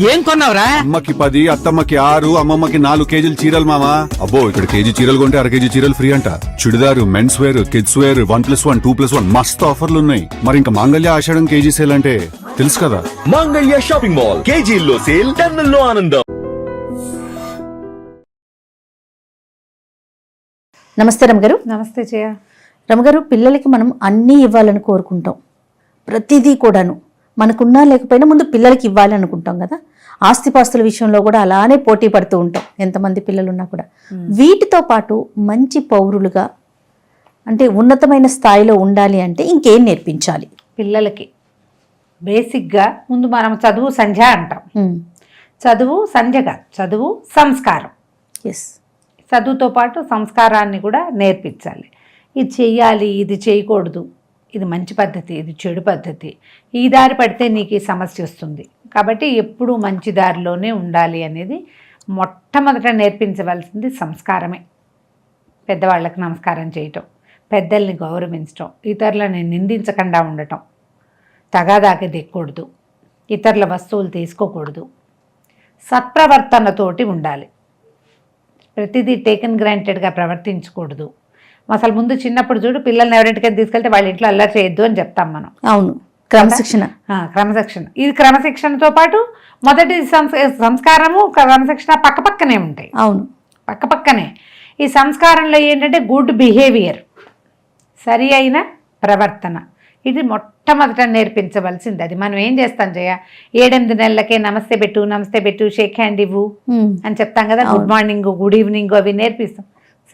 ఏం కొన్నావురా? అమ్మకి 10, అత్తమ్మకి 6, అమ్మమ్మకి 4 కేజీలు చీరలు మామా. అబ్బో ఇక్కడ కేజీ చీరలు కొంటే అర కేజీ చీరలు ఫ్రీ అంట. Churidar, men's wear, kids wear 1+1, 2+1 మస్తు ఆఫర్లు ఉన్నాయి. మరి ఇంకా మాంగళ్య ఆషాఢం కేజీ సేల్ అంటే తెలుసు కదా. మాంగళ్య షాపింగ్ మాల్ కేజీల్లో సేల్, టన్నుల్లో ఆనందం. నమస్తే రమగారు. నమస్తే జయ. రమగారు, పిల్లలకి మనం అన్నీ ఇవ్వాలని కోరుకుంటాం. ప్రతిదీ కూడాను మనకున్నా లేకపోయినా ముందు పిల్లలకి ఇవ్వాలి అనుకుంటాం కదా. ఆస్తిపాస్తుల విషయంలో కూడా అలానే పోటీ పడుతూ ఉంటాం, ఎంతమంది పిల్లలు ఉన్నా కూడా. వీటితో పాటు మంచి పౌరులుగా అంటే ఉన్నతమైన స్థాయిలో ఉండాలి అంటే ఇంకేం నేర్పించాలి పిల్లలకి? బేసిక్గా ముందు మనం చదువు సంధ్య అంటాం. చదువు సంధ్యగా, చదువు సంస్కారం. ఎస్, చదువుతో పాటు సంస్కారాన్ని కూడా నేర్పించాలి. ఇది చెయ్యాలి, ఇది చేయకూడదు, ఇది మంచి పద్ధతి, ఇది చెడు పద్ధతి, ఈ దారి పడితే నీకు ఈ సమస్య వస్తుంది. కాబట్టి ఎప్పుడూ మంచి దారిలోనే ఉండాలి అనేది మొట్టమొదట నేర్పించవలసింది సంస్కారమే. పెద్దవాళ్ళకి నమస్కారం చేయటం, పెద్దల్ని గౌరవించటం, ఇతరులని నిందించకుండా ఉండటం, తగాదాకి దిక్కకూడదు, ఇతరుల వస్తువులు తీసుకోకూడదు, సత్ప్రవర్తనతోటి ఉండాలి. ప్రతిదీ టేకన్ గ్రాంటెడ్గా ప్రవర్తించకూడదు. అసలు ముందు చిన్నప్పుడు చూడు, పిల్లల్ని ఎవరింటికైనా తీసుకెళ్తే వాళ్ళ ఇంట్లో అల్లరి చేయొద్దు అని చెప్తాం మనం. అవును, క్రమశిక్షణ. క్రమశిక్షణ, ఇది క్రమశిక్షణతో పాటు మొదటి సంస్కారము క్రమశిక్షణ పక్కపక్కనే ఉంటాయి. అవును, పక్కపక్కనే. ఈ సంస్కారంలో ఏంటంటే గుడ్ బిహేవియర్, సరి అయిన ప్రవర్తన, ఇది మొట్టమొదట నేర్పించవలసింది. అది మనం ఏం చేస్తాం జయ, 7-8 నెలలకే నమస్తే పెట్టు, షేక్ హ్యాండ్ ఇవ్వు అని చెప్తాం కదా. గుడ్ మార్నింగ్, గుడ్ ఈవినింగ్ అవి నేర్పిస్తాం.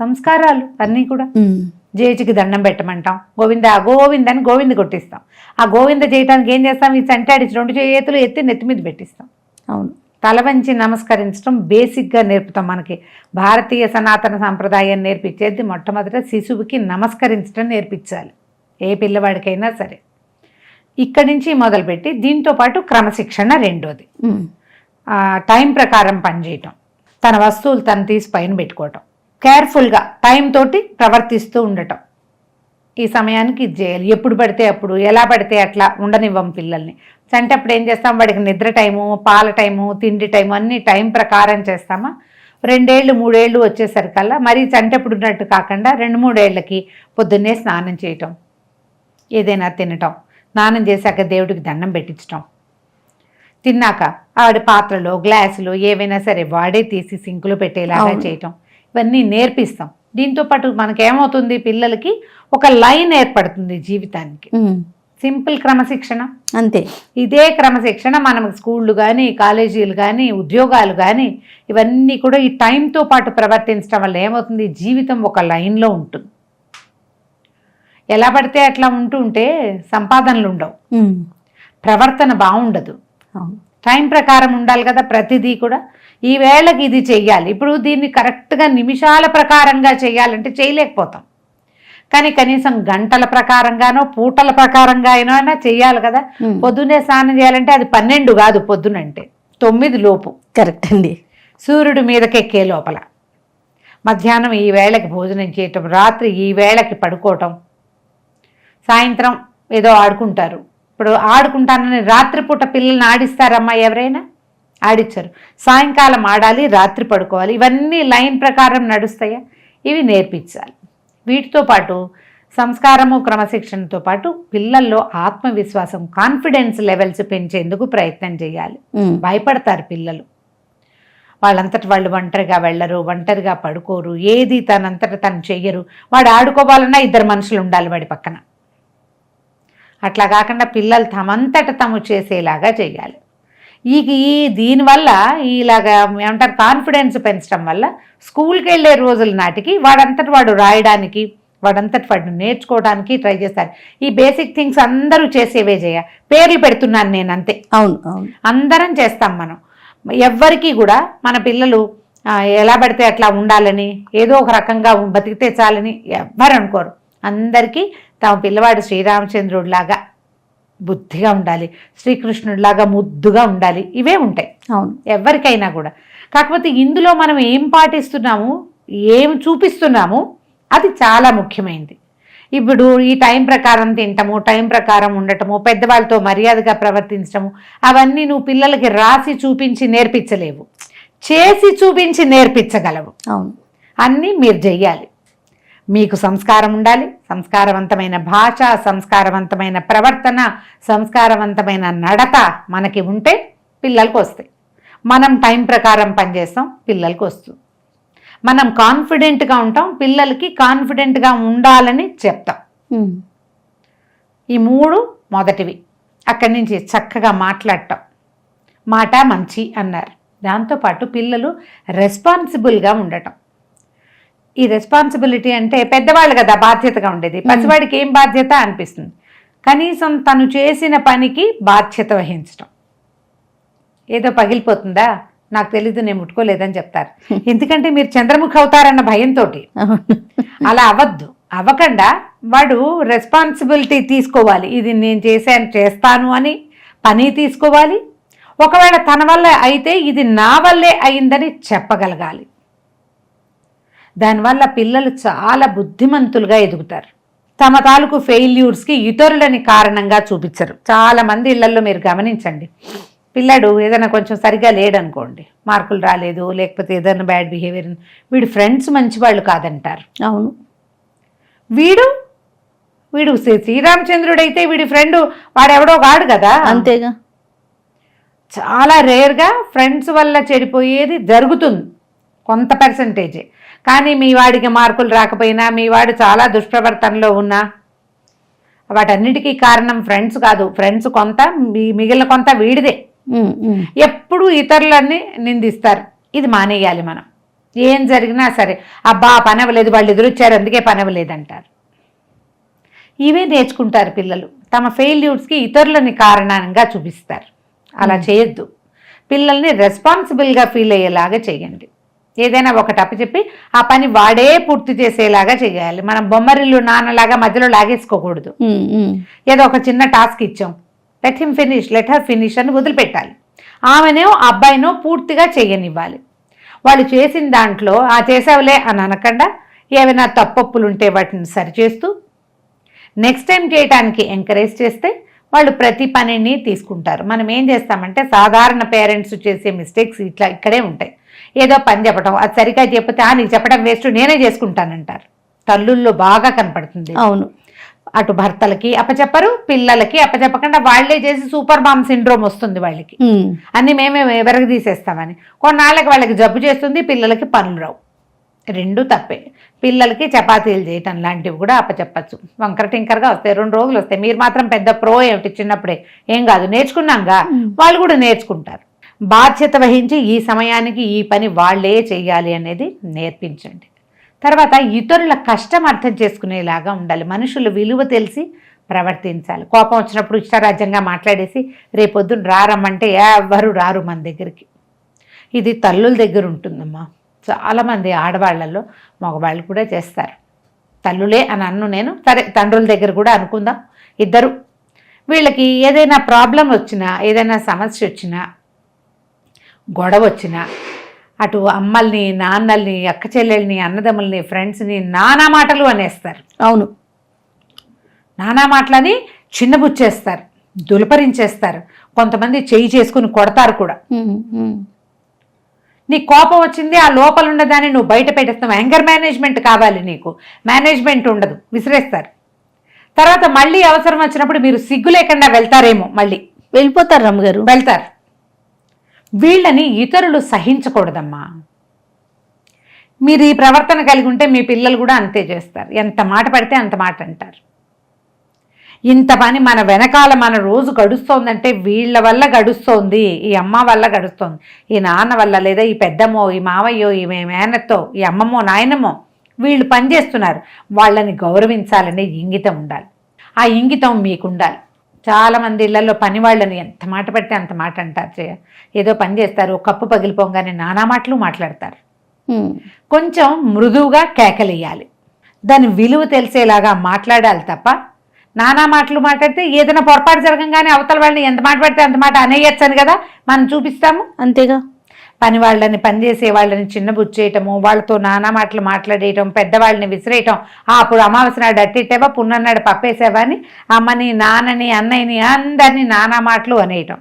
సంస్కారాలు అన్నీ కూడా. జేజికి దండం పెట్టమంటాం, గోవిందని గోవింద కొట్టిస్తాం. ఆ గోవింద చేయడానికి ఏం చేస్తాం, ఈ సంటాడిచి 2 చేతులు ఎత్తి నెత్తి మీద పెట్టిస్తాం. అవును, తల వంచి నమస్కరించడం బేసిక్గా నేర్పుతాం. మనకి భారతీయ సనాతన సాంప్రదాయం నేర్పించేది మొట్టమొదట శిశువుకి నమస్కరించడం నేర్పించాలి, ఏ పిల్లవాడికైనా సరే. ఇక్కడి నుంచి మొదలుపెట్టి దీంతో పాటు క్రమశిక్షణ రెండోది. టైం ప్రకారం పనిచేయటం, తన వస్తువులు తను తీసి పైన పెట్టుకోవటం, కేర్ఫుల్గా టైం తోటి ప్రవర్తిస్తూ ఉండటం. ఈ సమయానికి ఇది చేయాలి, ఎప్పుడు పడితే అప్పుడు, ఎలా పడితే అట్లా ఉండనివ్వం పిల్లల్ని. అంటే అప్పుడు ఏం చేస్తాం, వాడికి నిద్ర టైము, పాల టైము, తిండి టైము అన్నీ టైం ప్రకారం చేస్తామా. 2 ఏళ్ళు 3 ఏళ్ళు వచ్చేసరికల్లా మరీ చంటప్పుడు ఉన్నట్టు కాకుండా 2-3 ఏళ్ళకి పొద్దున్నే స్నానం చేయటం, ఏదైనా తినటం, స్నానం చేశాక దేవుడికి దండం పెట్టించటం, తిన్నాక ఆవిడ పాత్రలో గ్లాసులు ఏవైనా సరే వాడే తీసి సింకులో పెట్టేలాగా చేయటం, ఇవన్నీ నేర్పిస్తాం. దీంతో పాటు మనకేమవుతుంది, పిల్లలకి ఒక లైన్ ఏర్పడుతుంది జీవితానికి. సింపుల్ క్రమశిక్షణ అంతే. ఇదే క్రమశిక్షణ మనం స్కూళ్ళు కానీ, కాలేజీలు కానీ, ఉద్యోగాలు కానీ, ఇవన్నీ కూడా ఈ టైంతో పాటు ప్రవర్తించడం వల్ల ఏమవుతుంది, జీవితం ఒక లైన్లో ఉంటుంది. ఎలా పడితే అట్లా ఉంటే సంపాదనలు ఉండవు, ప్రవర్తన బాగుండదు. టైం ప్రకారం ఉండాలి కదా ప్రతిదీ కూడా. ఈ వేళకి ఇది చెయ్యాలి, ఇప్పుడు దీన్ని కరెక్ట్గా నిమిషాల ప్రకారంగా చేయాలంటే చేయలేకపోతాం. కానీ కనీసం గంటల ప్రకారంగానో పూటల ప్రకారంగా అయినా చెయ్యాలి కదా. పొద్దున్నే స్నానం చేయాలంటే అది 12 కాదు, పొద్దునంటే 9 లోపు. కరెక్ట్ అండి. సూర్యుడు మీదకెక్కే లోపల, మధ్యాహ్నం ఈ వేళకి భోజనం చేయటం, రాత్రి ఈ వేళకి పడుకోవటం, సాయంత్రం ఏదో ఆడుకుంటారు. ఇప్పుడు ఆడుకుంటానని రాత్రిపూట పిల్లల్ని ఆడిస్తారమ్మా ఎవరైనా? ఆడించరు. సాయంకాలం ఆడాలి, రాత్రి పడుకోవాలి. ఇవన్నీ లైన్ ప్రకారం నడుస్తాయా? ఇవి నేర్పించాలి. వీటితో పాటు సంస్కారము క్రమశిక్షణతో పాటు పిల్లల్లో ఆత్మవిశ్వాసం, కాన్ఫిడెన్స్ లెవెల్స్ పెంచేందుకు ప్రయత్నం చేయాలి. భయపడతారు పిల్లలు, వాళ్ళంతటి వాళ్ళు ఒంటరిగా వెళ్ళరు, ఒంటరిగా పడుకోరు, ఏది తనంతట తను చెయ్యరు. వాడు ఆడుకోవాలన్నా 2 మనుషులు ఉండాలి వాడి పక్కన. అట్లా కాకుండా పిల్లలు తమంతట తాము చేసేలాగా చేయాలి. దీనివల్ల ఇలాగా ఏమంటారు, కాన్ఫిడెన్స్ పెంచడం వల్ల స్కూల్కి వెళ్ళే రోజుల నాటికి వాడంతటి వాడు రాయడానికి, వాడంతటి వాడు నేర్చుకోవడానికి ట్రై చేస్తారు. ఈ బేసిక్ థింగ్స్ అందరూ చేసేవే పేర్లు పెడుతున్నాను నేను అంతే. అవును అవును, అందరం చేస్తాం మనం. ఎవ్వరికీ కూడా మన పిల్లలు ఎలా పడితే అట్లా ఉండాలని, ఏదో ఒక రకంగా బతికితే చాలని ఎవ్వరు అనుకోరు. అందరికీ తమ పిల్లవాడు శ్రీరామచంద్రుడిలాగా బుద్ధిగా ఉండాలి, శ్రీకృష్ణుడిలాగా ముద్దుగా ఉండాలి, ఇవే ఉంటాయి. అవును, ఎవరికైనా కూడా. కాకపోతే ఇందులో మనం ఏం పాటిస్తున్నాము, ఏం చూపిస్తున్నాము, అది చాలా ముఖ్యమైనది. ఇప్పుడు ఈ టైం ప్రకారం తింటము, టైం ప్రకారం ఉండటము, పెద్దవాళ్ళతో మర్యాదగా ప్రవర్తించటము, అవన్నీ నువ్వు పిల్లలకి రాసి చూపించి నేర్పించలేవు, చేసి చూపించి నేర్పించగలవు. అవును. అన్నీ మీరు చెయ్యాలి. మీకు సంస్కారం ఉండాలి, సంస్కారవంతమైన భాష, సంస్కారవంతమైన ప్రవర్తన, సంస్కారవంతమైన నడత మనకి ఉంటే పిల్లలకు వస్తాయి. మనం టైం ప్రకారం పనిచేస్తాం, పిల్లలకు వస్తుంది. మనం కాన్ఫిడెంట్గా ఉంటాం, పిల్లలకి కాన్ఫిడెంట్గా ఉండాలని చెప్తాం. ఈ 3 మొదటివి. అక్కడి నుంచి చక్కగా మాట్లాడటం, మాట మంచి అన్నారు. దాంతోపాటు పిల్లలు రెస్పాన్సిబుల్గా ఉండటం. ఈ రెస్పాన్సిబిలిటీ అంటే పెద్దవాళ్ళు కదా బాధ్యతగా ఉండేది, పసివాడికి ఏం బాధ్యత అనిపిస్తుంది. కనీసం తను చేసిన పనికి బాధ్యత వహించటం. ఏదో పగిలిపోతుందా, నాకు తెలీదు, నేను ముట్టుకోలేదని చెప్తారు. ఎందుకంటే మీరు చంద్రముఖి అవుతారన్న భయంతో. అలా అవ్వద్దు. అవ్వకుండా వాడు రెస్పాన్సిబిలిటీ తీసుకోవాలి. ఇది నేను చేస్తాను అని పని తీసుకోవాలి. ఒకవేళ తన వల్ల అయితే ఇది నా వల్లే అయిందని చెప్పగలగాలి. దానివల్ల పిల్లలు చాలా బుద్ధిమంతులుగా ఎదుగుతారు. తమ తాలూకు ఫెయిల్యూర్స్కి ఇతరులని కారణంగా చూపించరు. చాలామంది ఇళ్లలో మీరు గమనించండి, పిల్లడు ఏదైనా కొంచెం సరిగా లేడనుకోండి, మార్కులు రాలేదు, లేకపోతే ఏదైనా బ్యాడ్ బిహేవియర్, వీడు ఫ్రెండ్స్ మంచివాళ్ళు కాదంటారు. అవును. వీడు శ్రీరామచంద్రుడైతే వీడి ఫ్రెండ్ వాడెవడో కాడు కదా. అంతేగా. చాలా రేర్గా ఫ్రెండ్స్ వల్ల చెడిపోయేది జరుగుతుంది, కొంత పర్సంటేజే. కానీ మీ వాడికి మార్కులు రాకపోయినా, మీ వాడు చాలా దుష్ప్రవర్తనలో ఉన్నా, వాటన్నిటికీ కారణం ఫ్రెండ్స్ కాదు. ఫ్రెండ్స్ కొంత, మిగిలిన కొంత వీడిదే. ఎప్పుడు ఇతరులన్నీ నిందిస్తారు. ఇది మానేయాలి మనం. ఏం జరిగినా సరే, అబ్బా పని అవ్వలేదు, వాళ్ళు ఎదురొచ్చారు అందుకే పని అవ్వలేదంటారు. ఇవే నేర్చుకుంటారు పిల్లలు. తమ ఫెయిల్యూర్స్కి ఇతరులని కారణంగా చూపిస్తారు. అలా చేయొద్దు. పిల్లల్ని రెస్పాన్సిబుల్గా ఫీల్ అయ్యేలాగా చేయండి. ఏదైనా ఒకటి అప్పచెప్పి ఆ పని వాడే పూర్తి చేసేలాగా చేయాలి. మనం బొమ్మరిల్లు నాన్నలాగా మధ్యలో లాగేసుకోకూడదు. ఏదో ఒక చిన్న టాస్క్ ఇచ్చాం, let him finish, let her finish అని వదిలిపెట్టాలి. ఆమెనో అబ్బాయినో పూర్తిగా చేయనివ్వాలి. వాళ్ళు చేసిన దాంట్లో ఆ చేసావులే అని అనకుండా ఏమైనా తప్పొప్పులు ఉంటే వాటిని సరిచేస్తూ నెక్స్ట్ టైం చేయడానికి ఎంకరేజ్ చేస్తే వాళ్ళు ప్రతి పనిని తీసుకుంటారు. మనం ఏం చేస్తామంటే సాధారణ పేరెంట్స్ చేసే మిస్టేక్స్ ఇక్కడే ఉంటాయి. ఏదో పని చెప్పడం, అది సరిగ్గా చెప్పితే నీకు చెప్పడం వేస్ట్, నేనే చేసుకుంటానంటారు. తల్లుల్లో బాగా కనపడుతుంది. అవును. అటు భర్తలకి అప్పచెప్పరు, పిల్లలకి అప్పచెప్పకుండా వాళ్లే చేసి సూపర్ మామ్ సిండ్రోమ్ వస్తుంది వాళ్ళకి. అన్ని మేమే వెరగదీసేస్తామని. కొన్నాళ్ళకి వాళ్ళకి జబ్బు చేస్తుంది, పిల్లలకి పనులు రావు. రెండు తప్పే. పిల్లలకి చపాతీలు చేయటం లాంటివి కూడా అప్పచెప్పచ్చు. వంకర టింకరగా వస్తాయి, 2 రోజులు వస్తాయి. మీరు మాత్రం పెద్ద ప్రో ఏమిటి, చిన్నప్పుడే ఏం కాదు నేర్చుకున్నాంగా, వాళ్ళు కూడా నేర్చుకుంటారు. బాధ్యత వహించి ఈ సమయానికి ఈ పని వాళ్లే చేయాలి అనేది నేర్పించండి. తర్వాత ఇతరుల కష్టం అర్థం చేసుకునేలాగా ఉండాలి. మనుషుల విలువ తెలిసి ప్రవర్తించాలి. కోపం వచ్చినప్పుడు ఇష్టారాజ్యంగా మాట్లాడేసి రేపొద్దున రారమ్మంటే ఎవ్వరు రారు మన దగ్గరికి. ఇది తల్లుల దగ్గర ఉంటుందమ్మా. చాలామంది ఆడవాళ్లలో మగవాళ్ళు కూడా చేస్తారు. తల్లులే అని అన్ను నేను, సరే తండ్రుల దగ్గర కూడా అనుకుందాం. ఇద్దరు వీళ్ళకి ఏదైనా ప్రాబ్లం వచ్చినా, ఏదైనా సమస్య వచ్చినా, గొడవ వచ్చినా, అటు అమ్మల్ని, నాన్నల్ని, అక్క చెల్లెల్ని, అన్నదమ్ముల్ని, ఫ్రెండ్స్ని నానా మాటలు అనేస్తారు. అవును. నానా మాటలని చిన్నబుచ్చేస్తారు, దులపరించేస్తారు. కొంతమంది చెయ్యి చేసుకుని కొడతారు కూడా. నీ కోపం వచ్చింది, ఆ లోపల ఉన్నదాన్ని నువ్వు బయట పెట్టేస్తావు. యాంగర్ మేనేజ్మెంట్ కావాలి నీకు, మేనేజ్మెంట్ ఉండదు, విసిరేస్తారు. తర్వాత మళ్ళీ అవసరం వచ్చినప్పుడు మీరు సిగ్గు లేకుండా వెళ్తారేమో, మళ్ళీ వెళ్ళిపోతారు రమ్మగారు, వెళ్తారు. వీళ్ళని ఇతరులు సహించకూడదమ్మా. మీరు ఈ ప్రవర్తన కలిగి ఉంటే మీ పిల్లలు కూడా అంతే చేస్తారు. ఎంత మాట పడితే అంత మాట అంటారు. ఇంత పని మన వెనకాల మన రోజు గడుస్తోందంటే వీళ్ళ వల్ల గడుస్తోంది, ఈ అమ్మ వల్ల గడుస్తోంది, ఈ నాన్న వల్ల, లేదా ఈ పెద్దమ్మో, ఈ మావయ్యో, ఈ మేనత్తో, ఈ అమ్మమ్మో, నాయనమ్మో వీళ్ళు పనిచేస్తున్నారు. వాళ్ళని గౌరవించాలనే ఇంగితం ఉండాలి. ఆ ఇంగితం మీకు ఉండాలి. చాలామంది ఇళ్లలో పని వాళ్ళని ఎంత మాట పడితే అంత మాట అంటారు. ఏదో పని చేస్తారు, కప్పు పగిలిపోగానే నానా మాటలు మాట్లాడతారు. కొంచెం మృదువుగా కేకలేయాలి. దాని విలువ తెలిసేలాగా మాట్లాడాలి తప్ప నానా మాటలు మాట్లాడితే ఏదైనా పొరపాటు జరగంగానే అవతల వాళ్ళని ఎంత మాట పడితే అంత మాట అనేయచ్చని కదా మనం చూపిస్తాము. అంతేగా. పని వాళ్ళని పనిచేసే వాళ్ళని చిన్నబుచ్చేయటము, వాళ్ళతో నానా మాటలు మాట్లాడేయటం, పెద్దవాళ్ళని విసిరేయటం, అప్పుడు అమావాస్య నాడు అట్టిట్టేవా, పున్నన్నాడు పప్పేసావా అని అమ్మని, నాన్నని, అన్నయ్యని అందరినీ నానా మాటలు అనేయటం.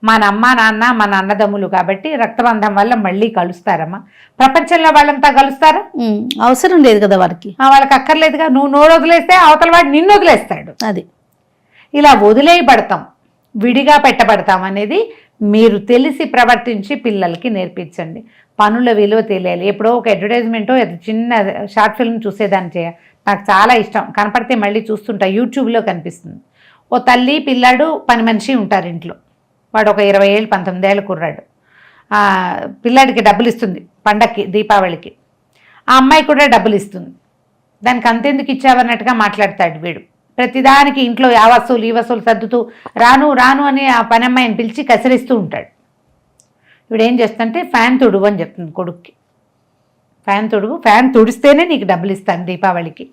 మన అమ్మ నాన్న మన అన్నదమ్ములు కాబట్టి రక్తబంధం వల్ల మళ్ళీ కలుస్తారమ్మా. ప్రపంచంలో వాళ్ళంతా కలుస్తారా? అవసరం లేదు కదా వారికి, వాళ్ళకి అక్కర్లేదుగా. నువ్వు నోరు వదిలేస్తే అవతల వాడు నిన్ను వదిలేస్తాడు. అది ఇలా వదిలేయబడతాం, విడిగా పెట్టబడతాం అనేది మీరు తెలిసి ప్రవర్తించి పిల్లలకి నేర్పించండి. పనుల విలువ తెలియాలి. ఎప్పుడో ఒక అడ్వర్టైజ్మెంటో చిన్న షార్ట్ ఫిల్మ్ చూసేదాన్ని నాకు చాలా ఇష్టం, కనపడితే మళ్ళీ చూస్తుంటా, యూట్యూబ్లో కనిపిస్తుంది. ఓ తల్లి పిల్లాడు పని మనిషి ఉంటారు ఇంట్లో. వాడు ఒక 20 ఏళ్ళు 19 ఏళ్ళు కుర్రాడు. పిల్లాడికి డబ్బులు ఇస్తుంది పండక్కి, దీపావళికి. ఆ అమ్మాయి కూడా డబ్బులు ఇస్తుంది. దానికి అంతెందుకు ఇచ్చావన్నట్టుగా మాట్లాడతాడు వీడు. ప్రతిదానికి ఇంట్లో ఆ వస్తువులు ఈ వస్తువులు సర్దుతూ రాను రాను అని ఆ పని అమ్మాయిని పిలిచి కసిరిస్తూ ఉంటాడు. ఇప్పుడు ఏం చేస్తుంటే ఫ్యాన్ తుడువు అని చెప్తుంది కొడుక్కి. ఫ్యాన్ తుడువు, ఫ్యాన్ తుడిస్తేనే నీకు డబ్బులు ఇస్తాను దీపావళికి.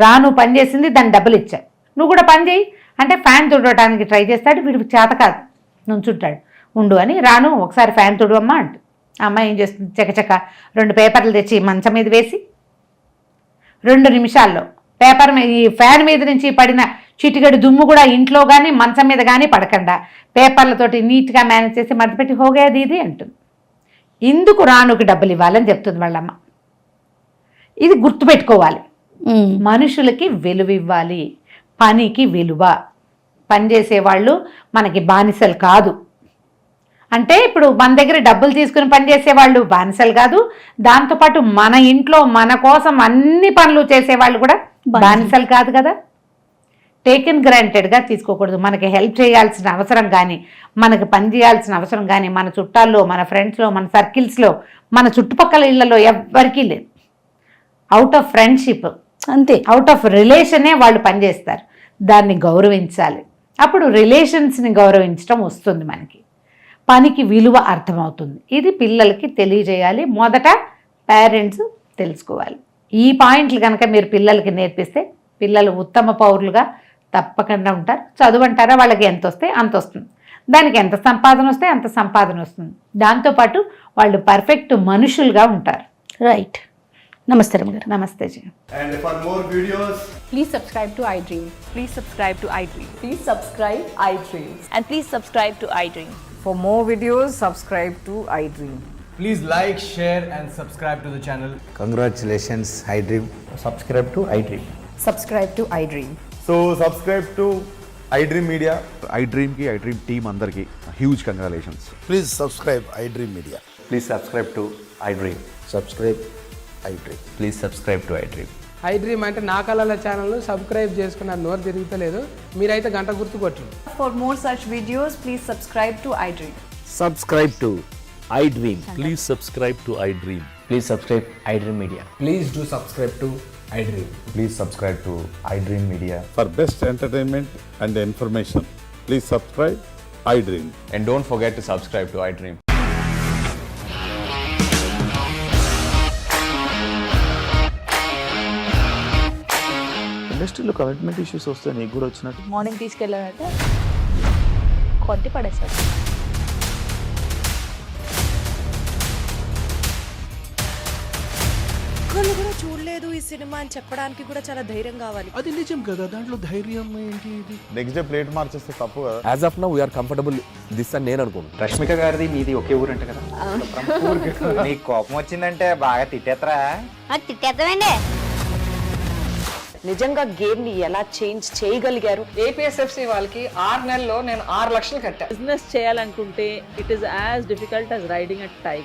రాను పని చేసింది, దాన్ని డబ్బులు ఇచ్చా, నువ్వు కూడా పని చేయి అంటే ఫ్యాన్ తుడవడానికి ట్రై చేస్తాడు. వీడికి చేత కాదు, నుంచుంటాడు. ఉండు అని రాను ఒకసారి ఫ్యాన్ తుడువమ్మా అంట. అమ్మాయి ఏం చేస్తుంది, చకచక 2 పేపర్లు తెచ్చి మంచం మీద వేసి 2 నిమిషాల్లో పేపర్ ఈ ఫ్యాన్ మీద నుంచి పడిన చిటికెడు దుమ్ము కూడా ఇంట్లో కానీ మంచం మీద కానీ పడకుండా పేపర్లతోటి నీట్గా మేనేజ్ చేసి మడతపెట్టి హోగేది ఇది అంటుంది. ఇందుకు రానుకి డబ్బులు ఇవ్వాలని చెప్తుంది వాళ్ళమ్మ. ఇది గుర్తుపెట్టుకోవాలి. మనుషులకి విలువ ఇవ్వాలి, పనికి విలువ. పనిచేసేవాళ్ళు మనకి బానిసలు కాదు. అంటే ఇప్పుడు మన దగ్గర డబ్బులు తీసుకుని పనిచేసేవాళ్ళు బానిసలు కాదు, దాంతోపాటు మన ఇంట్లో మన కోసం అన్ని పనులు చేసేవాళ్ళు కూడా బానిసలు కాదు కదా. టేకెన్ గ్రాంటెడ్గా తీసుకోకూడదు. మనకి హెల్ప్ చేయాల్సిన అవసరం కానీ, మనకి పని చేయాల్సిన అవసరం కానీ మన చుట్టాల్లో, మన ఫ్రెండ్స్లో, మన సర్కిల్స్లో, మన చుట్టుపక్కల ఇళ్లలో ఎవ్వరికీ లేదు. అవుట్ ఆఫ్ ఫ్రెండ్షిప్ అంతే, అవుట్ ఆఫ్ రిలేషనే వాళ్ళు పనిచేస్తారు. దాన్ని గౌరవించాలి. అప్పుడు రిలేషన్స్ని గౌరవించడం వస్తుంది మనకి. పనికి విలువ అర్థమవుతుంది. ఇది పిల్లలకి తెలియజేయాలి. మొదట పేరెంట్స్ తెలుసుకోవాలి. ఈ పాయింట్లు కనుక మీరు పిల్లలకి నేర్పిస్తే పిల్లలు ఉత్తమ పౌరులుగా తప్పకుండా ఉంటారు. చదువు అంటారా, వాళ్ళకి ఎంత వస్తే అంత వస్తుంది, దానికి ఎంత సంపాదన వస్తే అంత సంపాదన వస్తుంది. దాంతోపాటు వాళ్ళు పర్ఫెక్ట్ మనుషులుగా ఉంటారు. రైట్. నమస్తే రమగారు. నమస్తే G. And for more videos, Please subscribe to iDream. Please subscribe to iDream. Please subscribe iDream. And please subscribe to iDream. For more videos, subscribe to iDream. please like, share, and subscribe to the channel. Congratulations, iDream. Subscribe to iDream. Subscribe to iDream. So subscribe to iDream Media. iDream కి iDream team అందరికి huge congratulations. Please subscribe iDream Media. Please subscribe to iDream. Subscribe iDream. Please subscribe to iDream. iDream అంటే నా కళల channel subscribe చేసుకున్నారు, నోరు తిరుగుతలేదు, మీరైతే గంట గుర్తు కొట్టండి. For more such videos, please subscribe to iDream. Subscribe to iDream. Please subscribe to iDream. Please subscribe iDream Media. Please do subscribe to iDream. Please subscribe to iDream Media. For best entertainment and information, please subscribe iDream. And don't forget to subscribe to iDream. ఇండస్ట్రీలో commitment issues వస్తే నీకు కూడా వచ్చినట్టు. Morning తీసుకెళ్ళాలంటే కొట్టి పడేస్తాడు. ఒక్కళ్ళు కూడా చూడలేదు ఈ సినిమా అని చెప్పడానికి కూడా చాలా ధైర్యం కావాలి. అది నిజం కదా, దాంట్లో ధైర్యం ఏంటి? ఇది నెక్స్ట్ డే ప్లేట్ మార్చేస్తే తప్పు కదా. As of now we're comfortable this అని నేను అనుకోను. రష్మిక గారిది మీది ఒకే ఊరంట కదా. నీకు కోపం వచ్చిందంటే బాగా తిట్టేత్తరా? తిట్టేద్దామండి. నిజంగా గేమ్ ని ఎలా చేంజ్ చేయగలిగారు? APSFC వాళ్ళకి 6 నెలల్లో నేను 6 లక్షలు కట్టా. బిజినెస్ చేయాలనుకుంటే it is as difficult as riding a tiger.